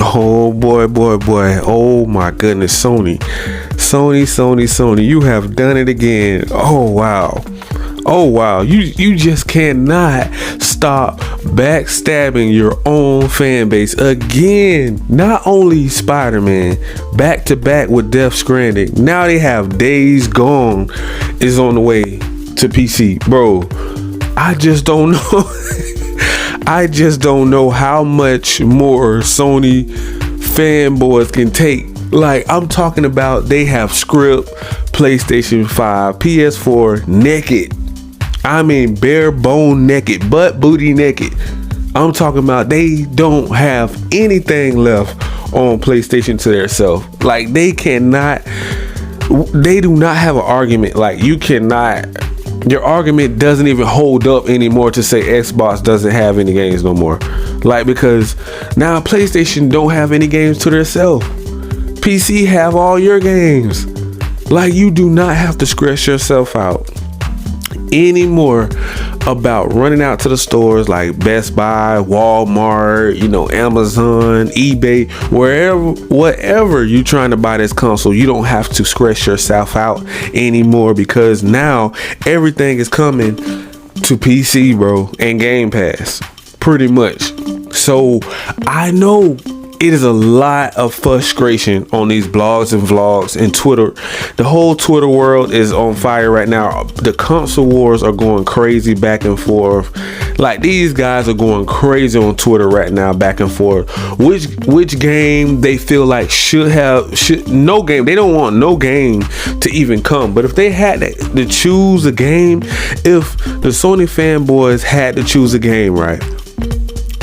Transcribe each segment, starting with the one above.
Oh boy, boy, boy. Oh my goodness, Sony. Sony, you have done it again. Oh wow. Oh wow. You just cannot stop backstabbing your own fan base again. Not only Spider-Man, back to back with Death Stranding. Now they have Days Gone is on the way to PC. Bro, I just don't know. I just don't know how much more Sony fanboys can take. Like, I'm talking about they have script, PlayStation 5, PS4 naked. I mean bare bone naked, butt booty naked. I'm talking about they don't have anything left on PlayStation to themselves. Like, they do not have an argument. Like, your argument doesn't even hold up anymore to say Xbox doesn't have any games no more. Like, because now PlayStation don't have any games to themselves. PC have all your games. Like, you do not have to stress yourself out anymore about running out to the stores like Best Buy, Walmart, Amazon, eBay, whatever you trying to buy this console. You don't have to stress yourself out anymore, because now everything is coming to PC, bro, and Game Pass, pretty much. So I know it is a lot of frustration on these blogs and vlogs and Twitter. The whole Twitter world is on fire right now. The console wars are going crazy back and forth. Like, these guys are going crazy on Twitter right now, back and forth. Which game they feel like no game. They don't want no game to even come. But if they had to choose a game, if the Sony fanboys had to choose a game, right?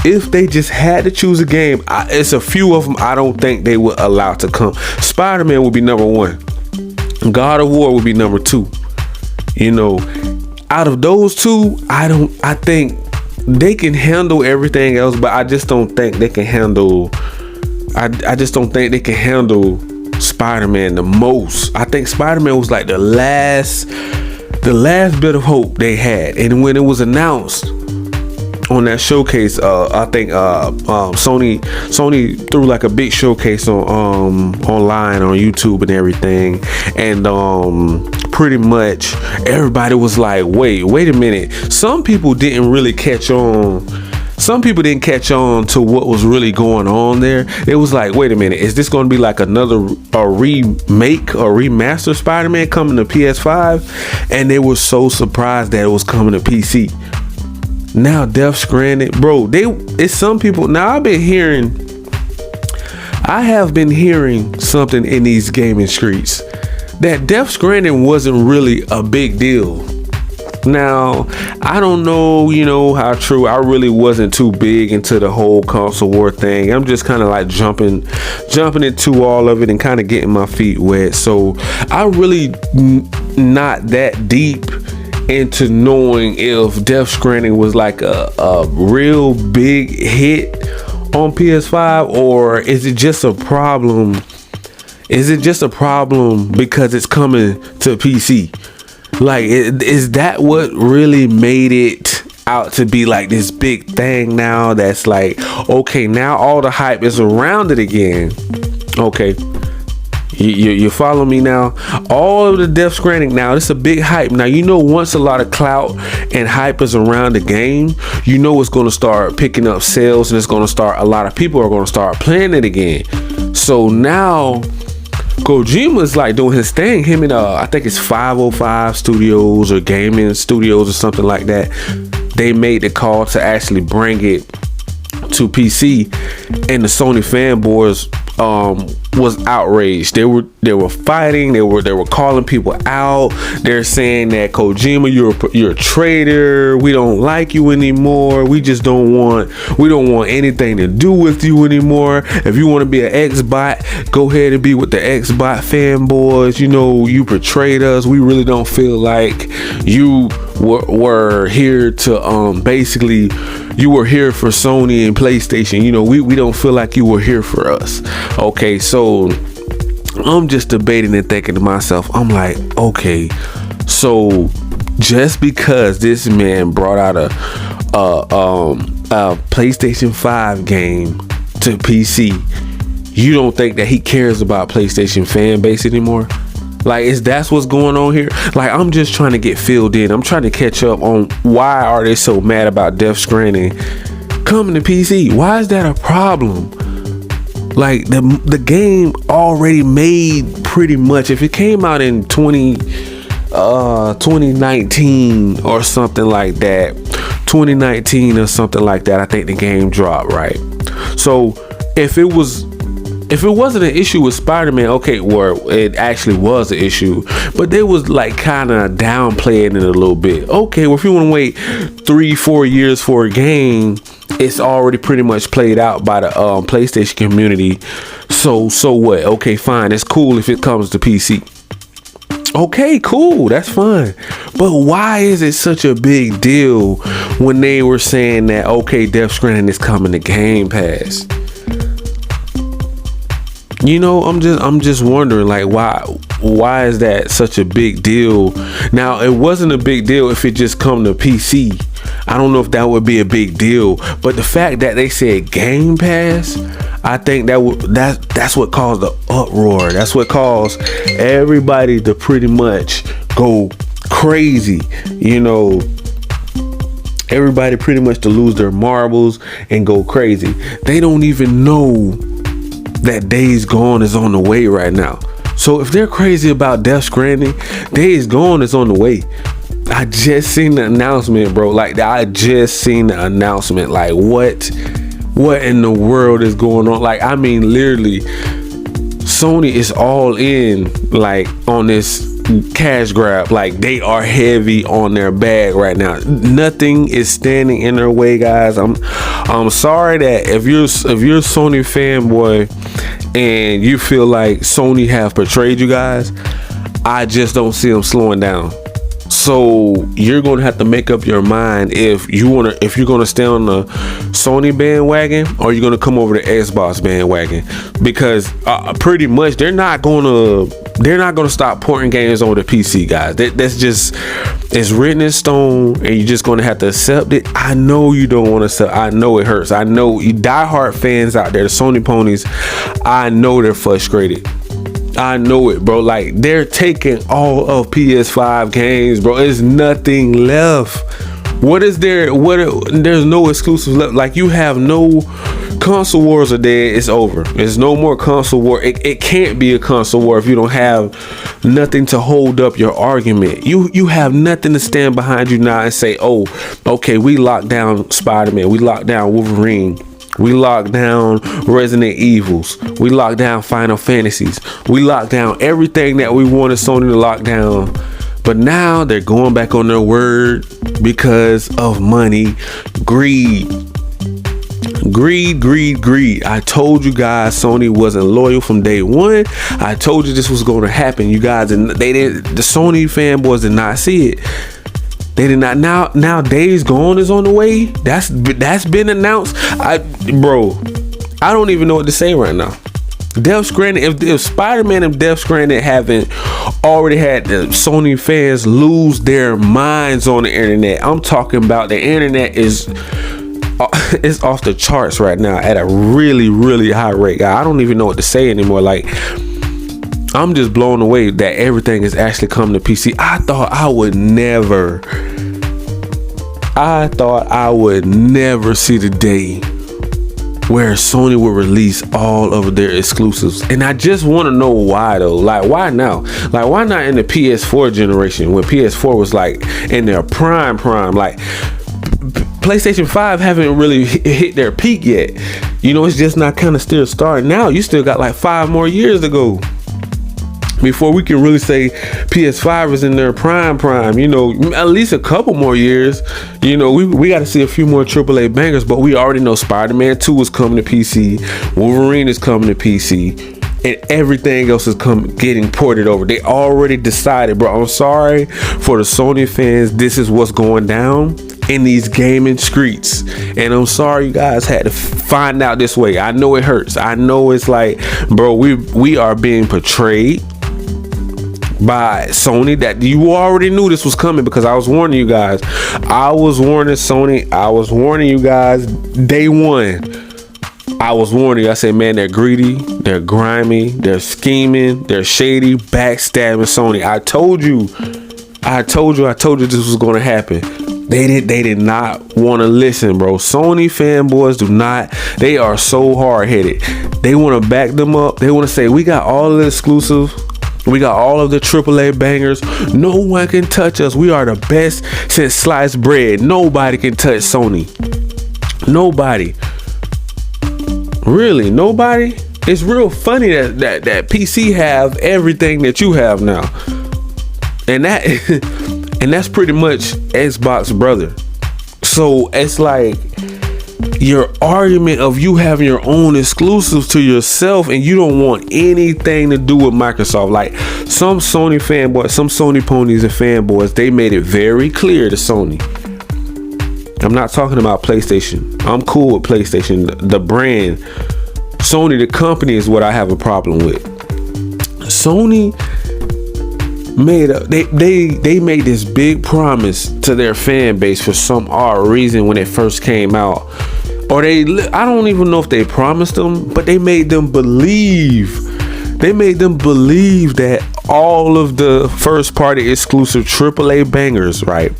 If they just had to choose a game, it's a few of them I don't think they would allow to come. Spider-Man would be number 1. God of War would be number 2. Out of those two, I think they can handle everything else, but I just don't think they can handle I just don't think they can handle Spider-Man the most. I think Spider-Man was like the last bit of hope they had. And when it was announced on that showcase, I think Sony threw like a big showcase on online on YouTube and everything, and pretty much everybody was like, wait a minute. Some people didn't catch on to what was really going on there. It was like, wait a minute, is this going to be like a remake or remaster Spider-Man coming to PS5? And they were so surprised that it was coming to PC. Now Death Stranding, bro, it's some people. Now I have been hearing something in these gaming streets that Death Stranding wasn't really a big deal. Now, I don't know, how true. I really wasn't too big into the whole console war thing. I'm just kind of like jumping into all of it and kind of getting my feet wet. So I really not that deep into knowing if Death Stranding was like a real big hit on PS5, or is it just a problem? Is it just a problem because it's coming to PC? Like, is that what really made it out to be like this big thing now? That's like, okay, now all the hype is around it again. Okay. You follow me now? All of the Death Stranding now, it's a big hype. Now, once a lot of clout and hype is around the game, it's going to start picking up sales, and a lot of people are going to start playing it again. So now Kojima's like doing his thing. Him and I think it's 505 Studios or Gaming Studios or something like that. They made the call to actually bring it to PC, and the Sony fanboys was outraged. They were fighting. They were calling people out. They're saying that Kojima, you're a traitor. We don't like you anymore. We don't want anything to do with you anymore. If you want to be an Xbot, go ahead and be with the Xbot fanboys. You betrayed us. We really don't feel like you were here to basically, you were here for Sony and PlayStation. We don't feel like you were here for us. Okay, so I'm just debating and thinking to myself, I'm like, okay, so just because this man brought out a PlayStation 5 game to PC, you don't think that he cares about PlayStation fan base anymore? Like, that's what's going on here? Like, I'm just trying to get filled in. I'm trying to catch up on why are they so mad about Death Stranding coming to PC? Why is that a problem? Like, the game already made pretty much. If it came out in 2019 or something like that, 2019 or something like that, I think the game dropped, right? So if it wasn't an issue with Spider-Man, okay, well, it actually was an issue, but they was like kind of downplaying it a little bit. Okay, well, if you want to wait 3-4 years for a game, it's already pretty much played out by the PlayStation community. So what? Okay, fine. It's cool if it comes to PC. Okay, cool. That's fine. But why is it such a big deal when they were saying that, okay, Death Stranding is coming to Game Pass? You know, I'm just wondering, like, why is that such a big deal? Now, it wasn't a big deal if it just come to PC. I don't know if that would be a big deal, but the fact that they said Game Pass, I think that's what caused the uproar. That's what caused everybody to pretty much go crazy. You know, everybody pretty much to lose their marbles and go crazy. They don't even know that Days Gone is on the way right now. So if they're crazy about Death Stranding, Days Gone is on the way. I just seen the announcement, bro. Like, I just seen the announcement. Like, what in the world is going on? Like, I mean, literally, Sony is all in, like, on this cash grab. Like, they are heavy on their bag right now. Nothing is standing in their way, guys. I'm sorry that if you're a Sony fanboy and you feel like Sony have betrayed you guys, I just don't see them slowing down. So you're gonna have to make up your mind if you're gonna stay on the Sony bandwagon or you're gonna come over the Xbox bandwagon, because pretty much they're not gonna stop porting games over the PC, guys. That's just, it's written in stone, and you're just gonna have to accept it. I know you don't want to accept. I know it hurts. I know you diehard fans out there, the Sony ponies. I know they're frustrated. I know it, bro. Like, they're taking all of PS5 games, bro. There's nothing left. What is there? There's no exclusives left. Like, you have no console wars are dead. It's over. There's no more console war. It can't be a console war if you don't have nothing to hold up your argument. You have nothing to stand behind you now and say, oh, okay, we locked down Spider-Man. We locked down Wolverine. We locked down Resident Evils. We locked down Final Fantasies. We locked down everything that we wanted Sony to lock down. But now they're going back on their word because of money, greed. Greed. I told you guys Sony wasn't loyal from day one. I told you this was going to happen, you guys, and the Sony fanboys did not see it. They did not. Now Days Gone is on the way. That's been announced. I don't even know what to say right now. Death Stranding, if Spider-Man and Death Stranding haven't already had the Sony fans lose their minds on the internet. I'm talking about the internet is off the charts right now at a really, really high rate. I don't even know what to say anymore. Like, I'm just blown away that everything is actually coming to PC. I thought I would never see the day where Sony will release all of their exclusives. And I just want to know why, though. Like, why now? Like, why not in the PS4 generation when PS4 was like in their prime? Like, PlayStation 5 haven't really hit their peak yet. You know, it's just not kind of still starting now. You still got like 5 more years to go before we can really say PS5 is in their prime. You know, at least a couple more years. You know, we got to see a few more AAA bangers, but we already know Spider-Man 2 is coming to PC, Wolverine is coming to PC, and everything else is getting ported over. They already decided, bro. I'm sorry for the Sony fans. This is what's going down in these gaming streets, and I'm sorry you guys had to find out this way. I know it hurts. I know it's like, bro, we are being portrayed by Sony that you already knew this was coming, because I was warning you guys. I was warning Sony. I was warning you guys day one. I was warning you. I said, man, they're greedy, they're grimy, they're scheming, they're shady, backstabbing Sony. I told you this was going to happen. They did not want to listen, bro. Sony fanboys do not. They are so hard-headed. They want to back them up. They want to say, we got all of the exclusives. We got all of the AAA bangers. No one can touch us. We are the best since sliced bread. Nobody can touch Sony. Nobody. Really, nobody. It's real funny that PC have everything that you have now. And that's pretty much Xbox, brother. So it's like your argument of you having your own exclusives to yourself and you don't want anything to do with Microsoft. Like some Sony fanboys, some Sony ponies and fanboys, they made it very clear to Sony. I'm not talking about PlayStation. I'm cool with PlayStation. The brand, Sony, the company is what I have a problem with. Sony they made this big promise to their fan base for some odd reason when it first came out. Or I don't even know if they promised them, but they made them believe. They made them believe that all of the first party exclusive AAA bangers, right?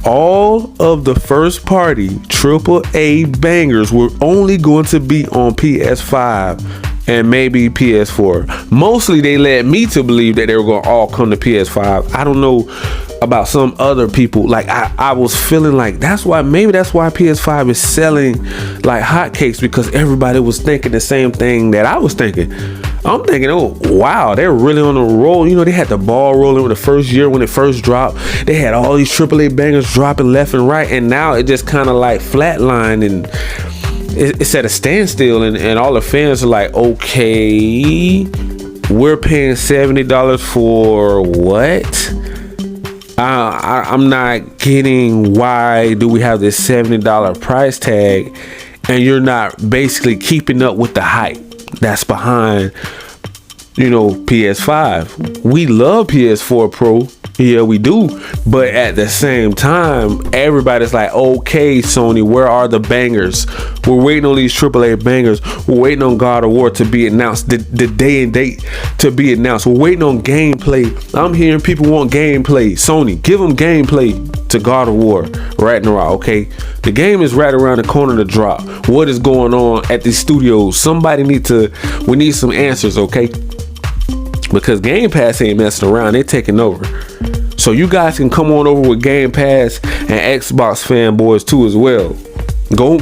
All of the first party AAA bangers were only going to be on PS5 and maybe PS4. Mostly they led me to believe that they were going to all come to PS5. I don't know about some other people. Like I was feeling like maybe that's why PS5 is selling like hotcakes, because everybody was thinking the same thing that I was thinking. I'm thinking, oh wow, they're really on a roll. You know, they had the ball rolling with the first year when it first dropped. They had all these AAA bangers dropping left and right, and now it just kind of like flatlined and it's at a standstill, and all the fans are like, okay, we're paying $70 for what? I'm not getting why do we have this $70 price tag and you're not basically keeping up with the hype that's behind, PS5. We love PS4 Pro. Yeah, we do. But at the same time, everybody's like, okay, Sony, where are the bangers? We're waiting on these AAA bangers. We're waiting on God of War to be announced, the day and date to be announced. We're waiting on gameplay. I'm hearing people want gameplay. Sony, give them gameplay to God of War, Ragnarok, okay? The game is right around the corner to drop. What is going on at these studios? We need some answers, okay? Because Game Pass ain't messing around. They're taking over. So you guys can come on over with Game Pass and Xbox fanboys too as well. Go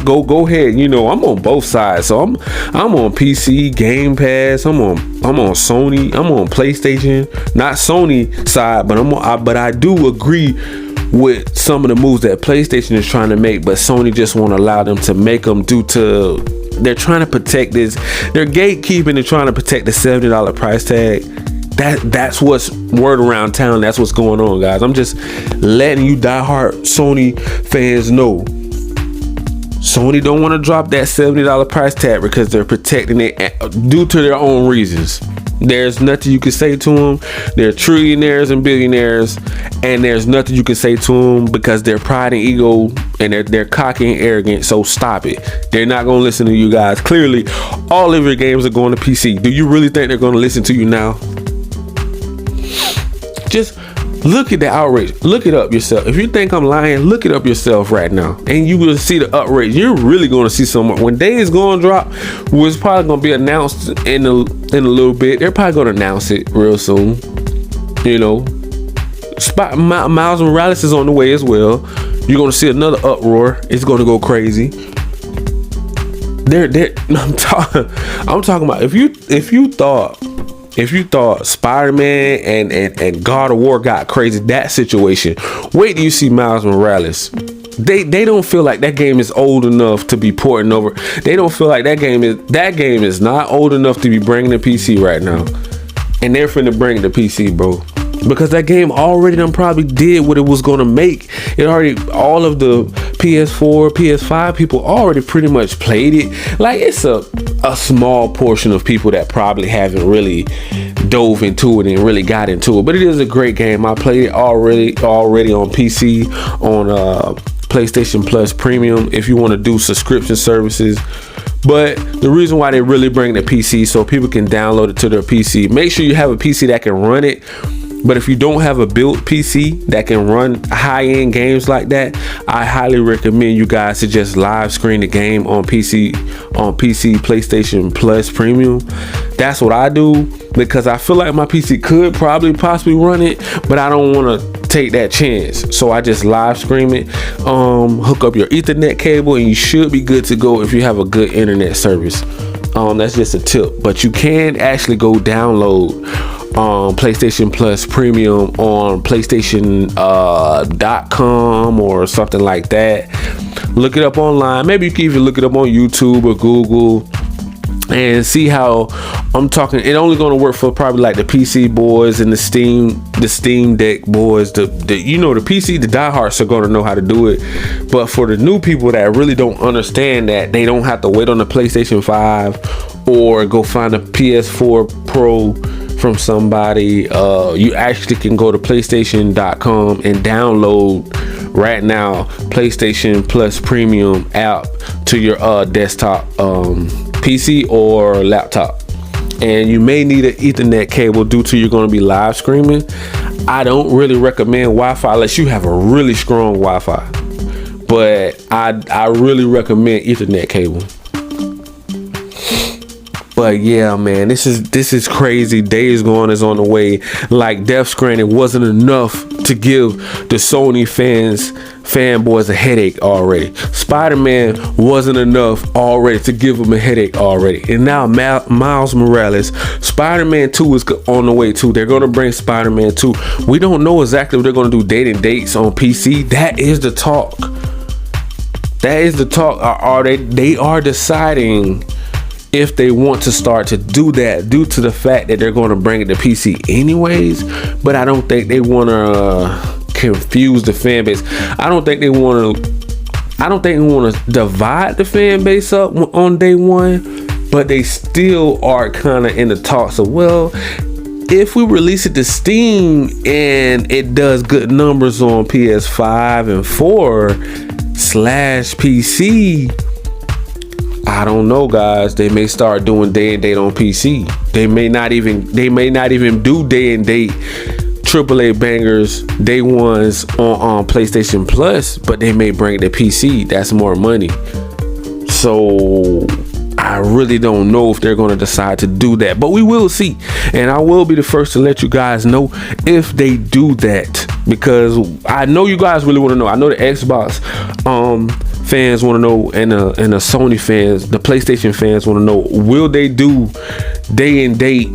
ahead. I'm on both sides. So I'm on PC, Game Pass. I'm on Sony. I'm on PlayStation. Not Sony side, but I do agree with some of the moves that PlayStation is trying to make, but Sony just won't allow them to make them due to they're trying to protect this. They're gatekeeping and trying to protect the $70 price tag. That's what's word around town. That's what's going on, guys. I'm just letting you diehard Sony fans know. Sony don't want to drop that $70 price tag because they're protecting it due to their own reasons. There's nothing you can say to them. They're trillionaires and billionaires, and there's nothing you can say to them because they're pride and ego and they're cocky and arrogant. So stop it. They're not going to listen to you guys. Clearly, all of your games are going to PC. Do you really think they're going to listen to you now? Just look at the outrage. Look it up yourself. If you think I'm lying, look it up yourself right now, and you will see the outrage. You're really going to see someone when Days Gone drop, was probably going to be announced in a little bit. They're probably going to announce it real soon. Miles Morales is on the way as well. You're going to see another uproar. It's going to go crazy. I'm talking about if you thought Spider-Man and God of War got crazy, that situation, wait till you see Miles Morales. They don't feel like that game is old enough to be porting over. They don't feel like that game is not old enough to be bringing to PC right now. And they're finna bring it to PC, bro. Because that game already done probably did what it was gonna make. All of the PS4, PS5 people already pretty much played it. Like, it's a small portion of people that probably haven't really dove into it and really got into it. But it is a great game. I played it already on PC, on PlayStation Plus Premium if you want to do subscription services. But the reason why they really bring the PC so people can download it to their PC. Make sure you have a PC that can run it. But if you don't have a built PC that can run high-end games like that, I highly recommend you guys to just live screen the game on PC PlayStation Plus Premium. That's what I do, because I feel like my PC could possibly run it, but I don't want to take that chance. So I just live stream it. Hook up your Ethernet cable and you should be good to go if you have a good internet service. That's just a tip. But you can actually go download PlayStation Plus Premium on PlayStation.com or something like that. Look it up online. Maybe you can even look it up on YouTube or Google and see how I'm talking. It only going to work for probably like the PC boys and the Steam Deck boys. The PC, the diehards are going to know how to do it. But for the new people that really don't understand that, they don't have to wait on the PlayStation 5 or go find a PS4 Pro from somebody. You actually can go to PlayStation.com and download right now PlayStation Plus Premium app to your desktop PC or laptop. And you may need an Ethernet cable due to you're going to be live streaming. I don't really recommend Wi-Fi unless you have a really strong Wi-Fi, but I really recommend Ethernet cable. But yeah, man, this is crazy. Days Gone is on the way. Like Death Stranding wasn't enough to give the Sony fanboys a headache already. Spider-Man wasn't enough already to give them a headache already. And now Miles Morales, Spider-Man 2 is on the way too. They're going to bring Spider-Man 2. We don't know exactly what they're going to do dates on PC. That is the talk. That is the talk. They are deciding if they want to start to do that due to the fact that they're going to bring it to PC anyways. But I don't think they want to confuse the fan base. I don't think they want to divide the fan base up on day one, but they still are kind of in the talks of, well, if we release it to Steam and it does good numbers on PS5 and 4/PC, I don't know, guys. They may start doing day and date on PC. They may not even do day and date AAA bangers day ones on PlayStation Plus, but they may bring the PC. That's more money. So I really don't know if they're going to decide to do that, but we will see. And I will be the first to let you guys know if they do that, because I know you guys really want to know. I know the Xbox fans want to know, and the Sony fans, the PlayStation fans want to know, will they do day and date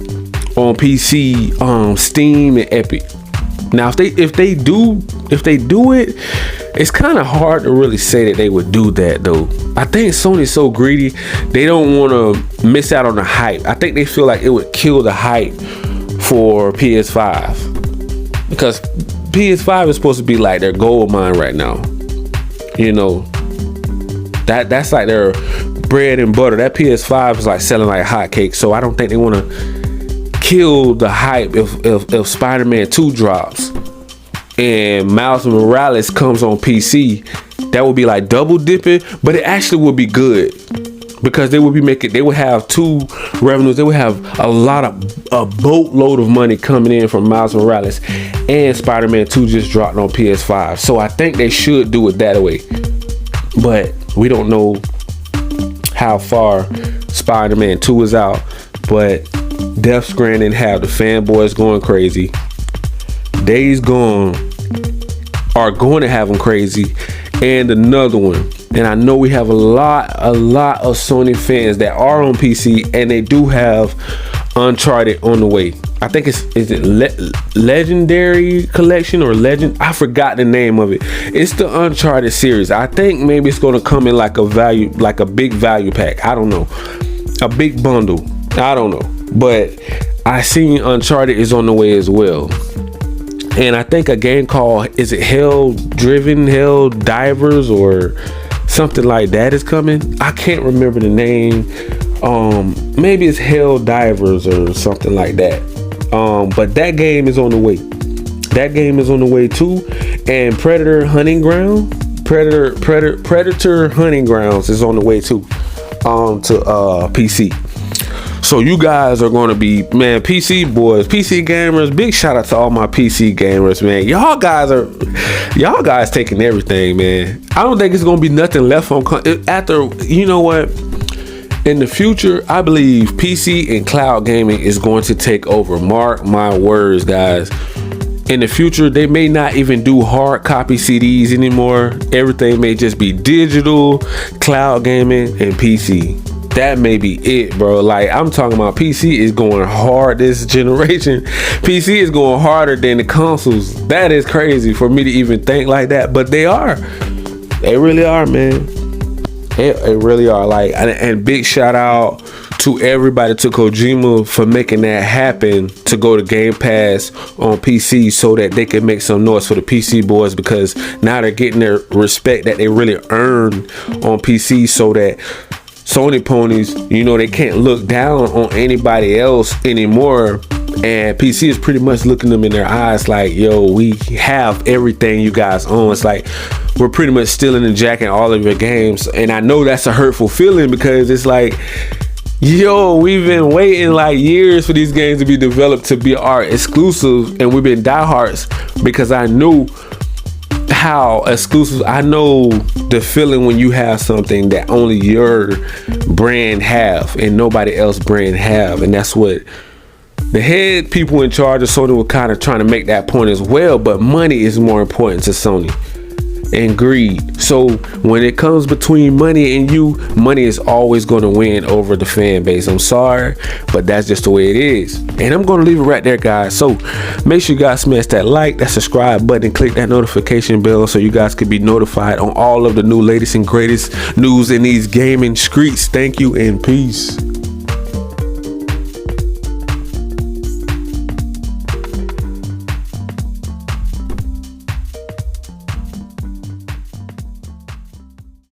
on PC, Steam and Epic? Now if they do it, it's kind of hard to really say that they would do that though. I think Sony's so greedy, they don't want to miss out on the hype. I think they feel like it would kill the hype for PS5, because PS5 is supposed to be like their gold mine right now. That's like their bread and butter. That PS5 is like selling like hotcakes. So I don't think they want to kill the hype if Spider-Man 2 drops and Miles Morales comes on PC. That would be like double dipping, but it actually would be good, because they would have two revenues. They would have a boatload of money coming in from Miles Morales, and Spider-Man 2 just dropped on PS5. So I think they should do it that way. But we don't know how far Spider-Man 2 is out. But Death Stranding have the fanboys going crazy. Days Gone are going to have them crazy. And another one. And I know we have a lot of Sony fans that are on PC, and they do have Uncharted on the way. I think is it Legendary Collection or Legend? I forgot the name of it. It's the Uncharted series. I think maybe it's going to come in like a big value pack. I don't know. A big bundle. I don't know. But I seen Uncharted is on the way as well. And I think a game called, is it Hell Divers or something like that is coming. I can't remember the name. Maybe it's Hell Divers or something like that. But that game is on the way. That game is on the way too. And Predator Hunting Ground, Predator Hunting Grounds is on the way too, to PC. So you guys are gonna be, man, PC boys, PC gamers. Big shout out to all my PC gamers, man. Y'all guys taking everything, man. I don't think it's gonna be nothing left on after. You know what? In the future, I believe PC and cloud gaming is going to take over. Mark my words, guys. In the future, they may not even do hard copy CDs anymore. Everything may just be digital, cloud gaming, and PC. That may be it, bro. Like, I'm talking about PC is going hard this generation. PC is going harder than the consoles. That is crazy for me to even think like that, but they are. They really are, man. They really are. Like, and big shout out to everybody, to Kojima, for making that happen, to go to Game Pass on PC so that they can make some noise for the PC boys, because now they're getting their respect that they really earned on PC, so that Sony ponies, you know, they can't look down on anybody else anymore. And PC is pretty much looking them in their eyes like, yo, we have everything you guys own. It's like we're pretty much stealing and jacking all of your games. And I know that's a hurtful feeling, because it's like, yo, we've been waiting like years for these games to be developed to be our exclusive, and we've been diehards, because I knew how exclusive. I know the feeling when you have something that only your brand have and nobody else brand have, and that's what the head people in charge of Sony were kind of trying to make that point as well. But money is more important to Sony, and greed. So when it comes between money and you, money is always going to win over the fan base. I'm sorry, but that's just the way it is. And I'm going to leave it right there, guys. So make sure you guys smash that like, that subscribe button, and click that notification bell so you guys can be notified on all of the new latest and greatest news in these gaming streets. Thank you and peace.